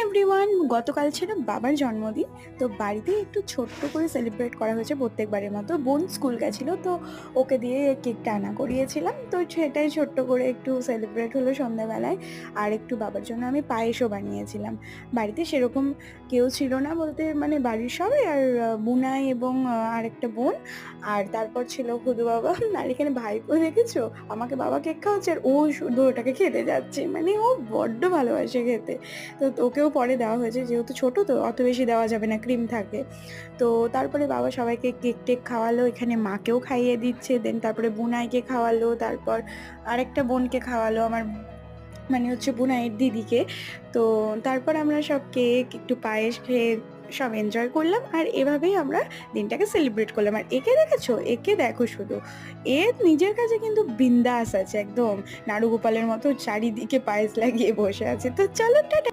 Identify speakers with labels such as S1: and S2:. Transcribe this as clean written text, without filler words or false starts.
S1: Everyone, গতকাল ছিল বাবার জন্মদিন। তো বাড়িতে একটু ছোট্ট করে সেলিব্রেট করা হয়েছে প্রত্যেকবারের মতো। বোন স্কুল গেছিল, তো ওকে দিয়ে কেকটা আনা করিয়েছিলাম। তো সেটাই ছোট্ট করে একটু সেলিব্রেট হলো সন্ধ্যাবেলায়। আর একটু বাবার জন্য আমি পায়েসও বানিয়েছিলাম। বাড়িতে সেরকম কেউ ছিল না বলতে, মানে বাড়ির সবাই আর বুনাই এবং আরেকটা বোন। আর তারপর ছিল হুদু বাবা। আর এখানে ভাইপো দেখেছো? আমাকে বাবা কেক খাওয়াচ্ছে আর ও শুধু ওটাকে খেতে যাচ্ছে। মানে ও বড্ড ভালোবাসে খেতে। তো ওকেও পরে দেওয়া হয়েছে, যেহেতু ছোট তো অত বেশি দেওয়া যাবে না, ক্রিম থাকে। তো তারপরে বাবা সবাইকে কেক টেক খাওয়ালো, এখানে মাকেও খাইয়ে দিচ্ছে, দেন তারপরে বুনাইকে খাওয়ালো, তারপর আরেকটা বোনকে খাওয়ালো, আমার মানে হচ্ছে বুনাইয়ের দিদিকে। তো তারপর আমরা সব কেক একটু পায়েস খেয়ে সব এনজয় করলাম, আর এভাবেই আমরা দিনটাকে সেলিব্রেট করলাম। আর একে দেখেছো? একে দেখো শুধু, এ নিজের কাছে কিন্তু বিন্দাস আছে একদম, নাড়ু গোপালের মতো চারিদিকে পায়েস লাগিয়ে বসে আছে। তো চলো টাটা।